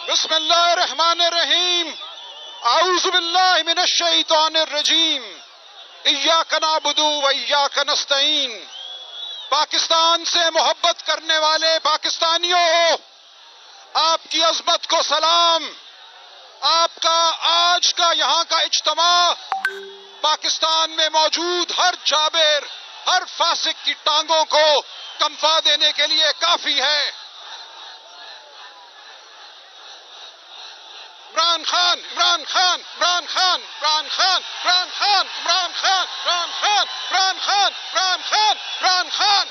بسم اللہ الرحمن الرحیم. اعوذ باللہ من الشیطان الرجیم. ایاک نعبد و ایاک نستعین. پاکستان سے محبت کرنے والے پاکستانیوں، آپ کی عظمت کو سلام. آپ کا آج کا یہاں کا اجتماع پاکستان میں موجود ہر جابر، ہر فاسق کی ٹانگوں کو کمفا دینے کے لیے کافی ہے. عمران خان، عمران خان، عمران خان، عمران خان، عمران خان، عمران خان، عمران خان، عمران خان، عمران خان، عمران خان.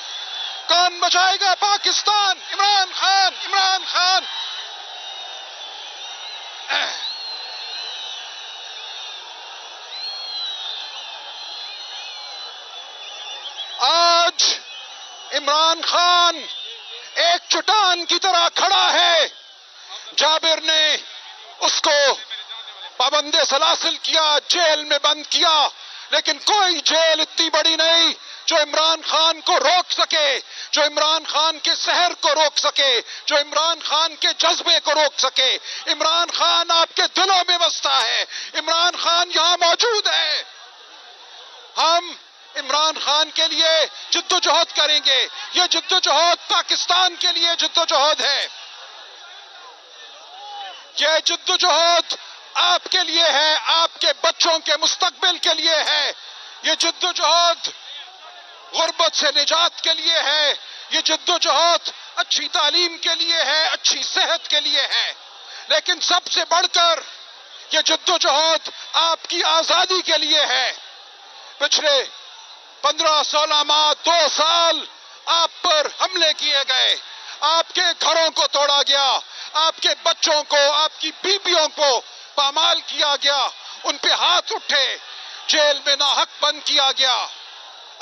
کون بچائے گا پاکستان؟ عمران خان، عمران خان. آج عمران خان ایک چٹان کی طرح کھڑا ہے. جابر نے اس کو پابند سلاسل کیا، جیل میں بند کیا، لیکن کوئی جیل اتنی بڑی نہیں جو عمران خان کو روک سکے، جو عمران خان کے سحر کو روک سکے، جو عمران خان کے جذبے کو روک سکے. عمران خان آپ کے دلوں میں بستا ہے. عمران خان یہاں موجود ہے. ہم عمران خان کے لیے جد و جہد کریں گے. یہ جد و جہد پاکستان کے لیے جد و جہد ہے. یہ جد و جہد آپ کے لیے ہے، آپ کے بچوں کے مستقبل کے لیے ہے. یہ جد و جہد غربت سے نجات کے لیے ہے. یہ جد و جہد اچھی تعلیم کے لیے ہے، اچھی صحت کے لیے ہے. لیکن سب سے بڑھ کر یہ جد و جہد آپ کی آزادی کے لیے ہے. پچھلے 15-16 ماہ، 2 سال آپ پر حملے کیے گئے، آپ کے گھروں کو توڑا گیا، آپ کے بچوں کو، آپ کی بیویوں کو پامال کیا گیا، ان پہ ہاتھ اٹھے، جیل میں ناحق بند کیا گیا.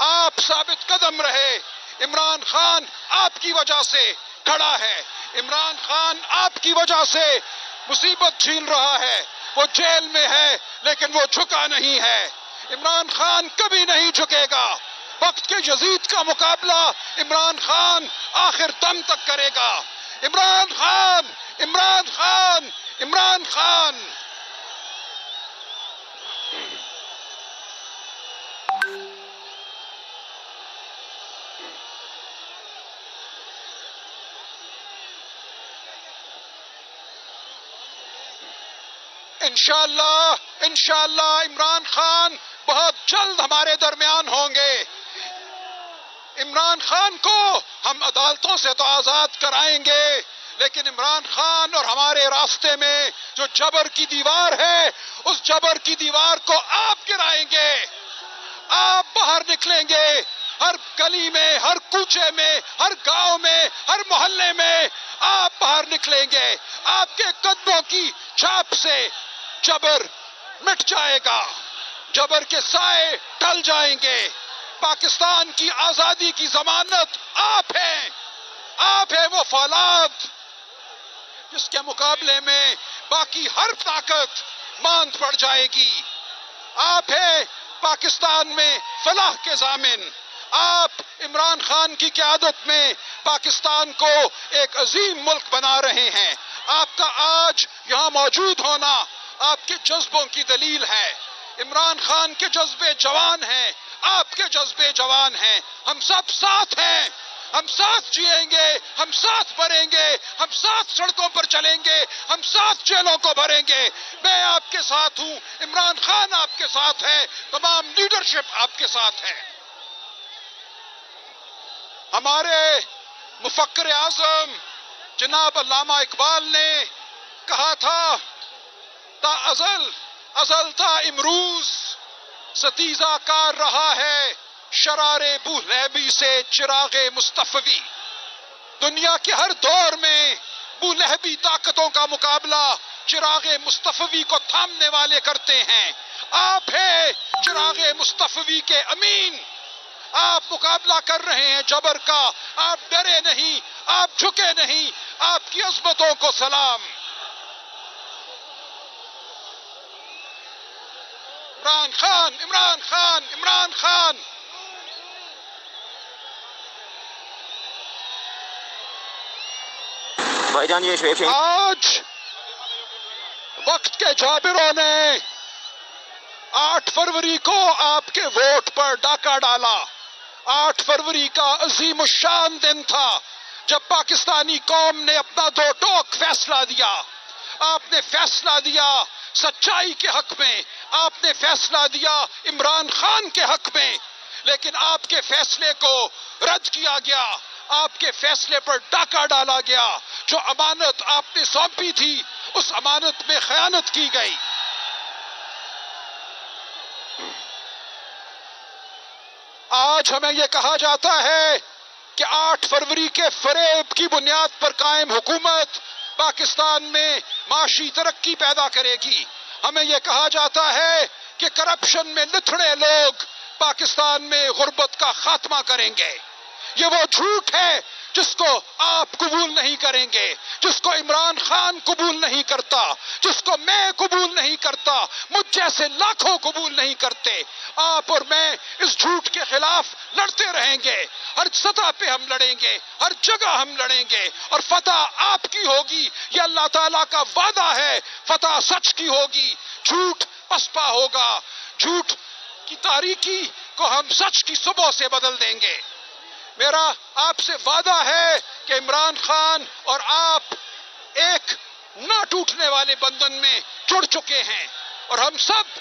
آپ ثابت قدم رہے. عمران خان آپ کی وجہ سے کھڑا ہے. عمران خان آپ کی وجہ سے مصیبت جھیل رہا ہے. وہ جیل میں ہے لیکن وہ جھکا نہیں ہے. عمران خان کبھی نہیں جھکے گا. وقت کے یزید کا مقابلہ عمران خان آخر دم تک کرے گا. عمران خان، عمران خان، عمران خان. انشاءاللہ انشاءاللہ عمران خان بہت جلد ہمارے درمیان ہوں گے. عمران خان کو ہم عدالتوں سے تو آزاد کرائیں گے، لیکن عمران خان اور ہمارے راستے میں جو جبر کی دیوار ہے، اس جبر کی دیوار کو آپ گرائیں گے. آپ باہر نکلیں گے، ہر گلی میں، ہر کوچے میں، ہر گاؤں میں، ہر محلے میں آپ باہر نکلیں گے. آپ کے قدموں کی چھاپ سے جبر مٹ جائے گا، جبر کے سائے ٹل جائیں گے. پاکستان کی آزادی کی ضمانت آپ ہیں. آپ ہیں وہ فولاد جس کے مقابلے میں باقی ہر طاقت ماند پڑ جائے گی. آپ ہیں پاکستان میں فلاح کے ضامن. آپ عمران خان کی قیادت میں پاکستان کو ایک عظیم ملک بنا رہے ہیں. آپ کا آج یہاں موجود ہونا آپ کے جذبوں کی دلیل ہے. عمران خان کے جذبے جوان ہیں، آپ کے جذبے جوان ہیں. ہم سب ساتھ ہیں، ہم ساتھ جیئیں گے، ہم ساتھ بڑھیں گے، ہم ساتھ سڑکوں پر چلیں گے، ہم ساتھ جیلوں کو بھریں گے. میں آپ کے ساتھ ہوں، عمران خان آپ کے ساتھ ہے، تمام لیڈرشپ آپ کے ساتھ ہے. ہمارے مفکر اعظم جناب علامہ اقبال نے کہا تھا، تا ازل ازل تا امروز ستیزہ کار رہا ہے شرار بولہبی سے چراغ مصطفی. دنیا کے ہر دور میں بولہبی طاقتوں کا مقابلہ چراغ مصطفی کو تھامنے والے کرتے ہیں. آپ ہیں چراغ مصطفی کے امین. آپ مقابلہ کر رہے ہیں جبر کا. آپ ڈرے نہیں، آپ جھکے نہیں. آپ کی عظمتوں کو سلام. عمران خان، عمران خان، عمران خان. بھائی جان یہ شعیب آج وقت کے جابروں نے 8 فروری کو آپ کے ووٹ پر ڈاکہ ڈالا. 8 فروری کا عظیم الشان دن تھا جب پاکستانی قوم نے اپنا دو ٹوک فیصلہ دیا. آپ نے فیصلہ دیا سچائی کے حق میں، آپ نے فیصلہ دیا عمران خان کے حق میں، لیکن آپ کے فیصلے کو رد کیا گیا. آپ کے فیصلے پر ڈاکہ ڈالا گیا. جو امانت آپ نے سونپی تھی اس امانت میں خیانت کی گئی. آج ہمیں یہ کہا جاتا ہے کہ 8 فروری کے فریب کی بنیاد پر قائم حکومت پاکستان میں معاشی ترقی پیدا کرے گی. ہمیں یہ کہا جاتا ہے کہ کرپشن میں لتھڑے لوگ پاکستان میں غربت کا خاتمہ کریں گے. یہ وہ جھوٹ ہے جس کو آپ قبول نہیں کریں گے، جس کو عمران خان قبول نہیں کرتا، جس کو میں قبول نہیں کرتا، مجھ جیسے لاکھوں قبول نہیں کرتے. آپ اور میں اس جھوٹ کے خلاف لڑتے رہیں گے. ہر سطح پہ ہم لڑیں گے، ہر جگہ ہم لڑیں گے، اور فتح آپ کی ہوگی. یہ اللہ تعالیٰ کا وعدہ ہے. فتح سچ کی ہوگی، جھوٹ پسپا ہوگا. جھوٹ کی تاریکی کو ہم سچ کی صبح سے بدل دیں گے. میرا آپ سے وعدہ ہے کہ عمران خان اور آپ ایک نہ ٹوٹنے والے بندھن میں جڑ چکے ہیں، اور ہم سب